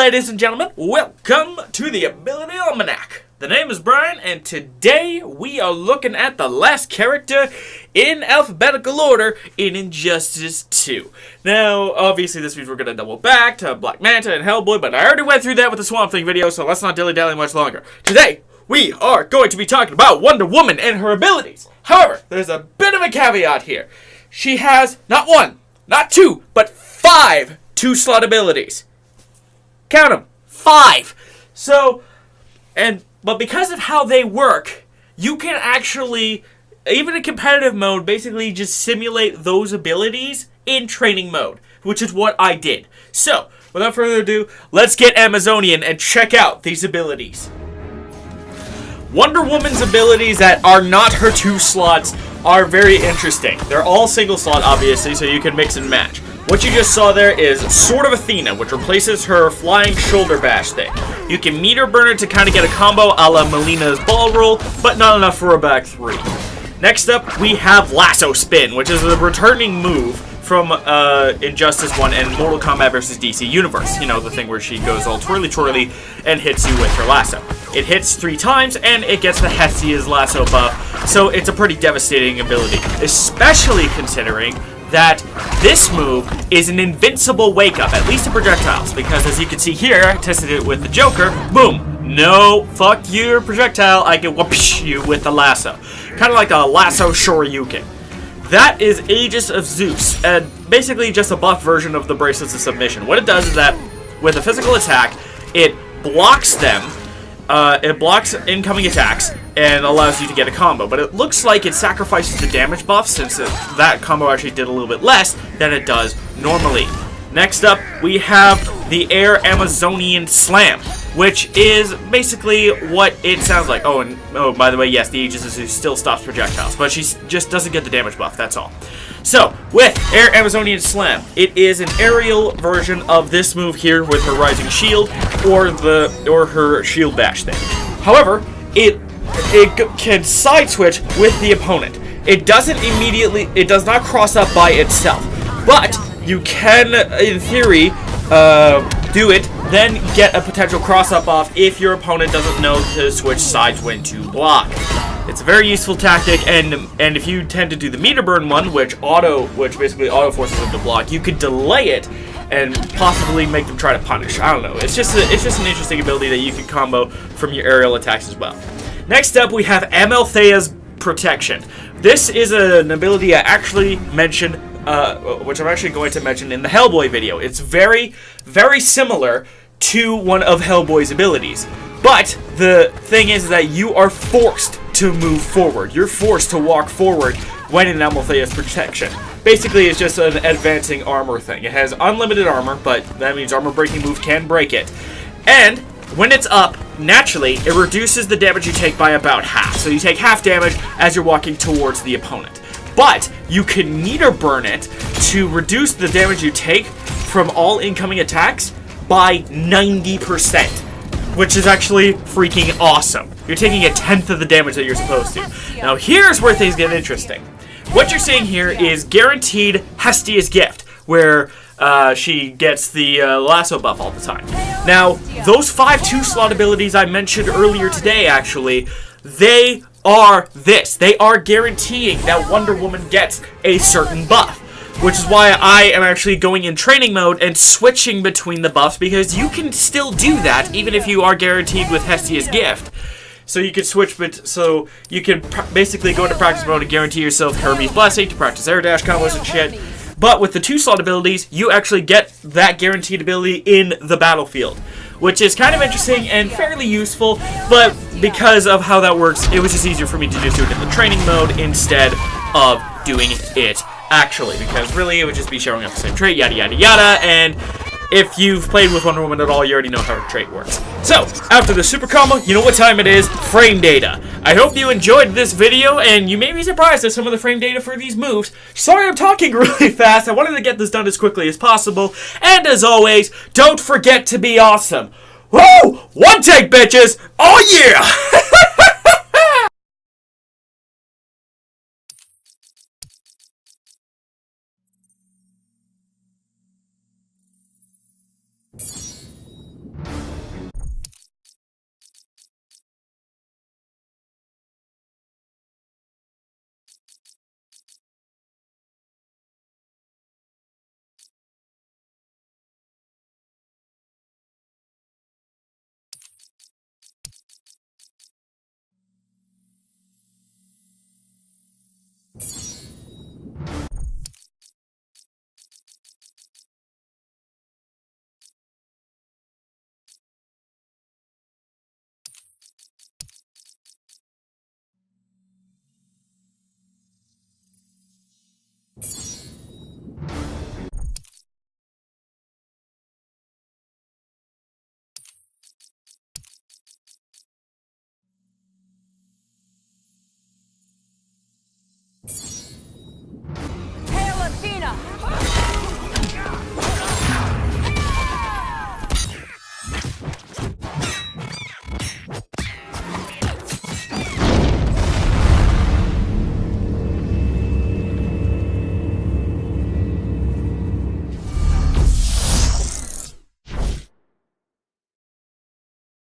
Ladies and gentlemen, welcome to the Ability Almanac. The name is Brian, and today we are looking at the last character in alphabetical order in Injustice 2. Now, obviously this means we're going to double back to Black Manta and Hellboy, but I already went through that with the Swamp Thing video, so let's not dilly-dally much longer. Today, we are going to be talking about Wonder Woman and her abilities. However, there's a bit of a caveat here. She has not one, not two, but 5 two-slot abilities. Count them. 5. But because of how they work, you can actually, even in competitive mode, basically just simulate those abilities in training mode, which is what I did. So, without further ado, let's get Amazonian and check out these abilities. Wonder Woman's abilities that are not her 2 slots are very interesting. They're all single slot, obviously, so you can mix and match. What you just saw there is Sword of Athena, which replaces her flying shoulder bash thing. You can meter burner to kind of get a combo a la Melina's ball roll, but not enough for a back 3. Next up, we have Lasso Spin, which is a returning move from Injustice 1 and Mortal Kombat vs. DC Universe. You know, the thing where she goes all twirly-twirly and hits you with her lasso. It hits 3 times, and it gets the Hestia's lasso buff, so it's a pretty devastating ability, especially considering that this move is an invincible wake-up, at least to projectiles, because as you can see here, I tested it with the Joker, boom, no, fuck your projectile, I can whoosh you with the lasso. Kind of like a lasso shoryuken. That is Aegis of Zeus, and basically just a buff version of the Bracelets of Submission. What it does is that, with a physical attack, it blocks them, it blocks incoming attacks, and allows you to get a combo. But it looks like it sacrifices the damage buff, since that combo actually did a little bit less than it does normally. Next up, we have the Air Amazonian Slam, which is basically what it sounds like. Oh, by the way, yes, the Aegis of Zeus still stops projectiles, but she just doesn't get the damage buff, that's all. So, with Air Amazonian Slam, it is an aerial version of this move here with her Rising Shield or her Shield Bash thing. However, it can side switch with the opponent. It does not cross up by itself, but you can, in theory, do it, then get a potential cross-up off if your opponent doesn't know to switch sides when to block. It's a very useful tactic, and if you tend to do the meter burn one, which basically auto forces them to block, you could delay it and possibly make them try to punish. I don't know. It's just an interesting ability that you can combo from your aerial attacks as well. Next up, we have Amalthea's Protection. This is an ability I actually mentioned, which I'm actually going to mention in the Hellboy video. It's very, very similar to one of Hellboy's abilities. But the thing is that you are forced to move forward. You're forced to walk forward when in Amalthea's Protection. Basically, it's just an advancing armor thing. It has unlimited armor, but that means armor breaking move can break it. And when it's up, naturally, it reduces the damage you take by about half. So you take half damage as you're walking towards the opponent. But you can meter burn it to reduce the damage you take from all incoming attacks by 90%, which is actually freaking awesome. You're taking 1/10 of the damage that you're supposed to. Now here's where things get interesting. What you're seeing here is guaranteed Hestia's Gift, where she gets the lasso buff all the time. Now, those 5 2-slot abilities I mentioned earlier today, actually, they are this. They are guaranteeing that Wonder Woman gets a certain buff, which is why I am actually going in training mode and switching between the buffs, because you can still do that even if you are guaranteed with Hestia's Gift. So you can switch, so you can basically go into practice mode and guarantee yourself Hermes Blessing to practice air dash combos and shit. But with the 2-slot abilities, you actually get that guaranteed ability in the battlefield, which is kind of interesting and fairly useful, but because of how that works, it was just easier for me to just do it in the training mode instead of doing it actually, because really it would just be showing up the same trait, yada yada yada, and if you've played with Wonder Woman at all, you already know how her trait works. So, after the super combo, you know what time it is, frame data. I hope you enjoyed this video, and you may be surprised at some of the frame data for these moves. Sorry I'm talking really fast, I wanted to get this done as quickly as possible, and as always, don't forget to be awesome. Woo! One take, bitches! Oh yeah!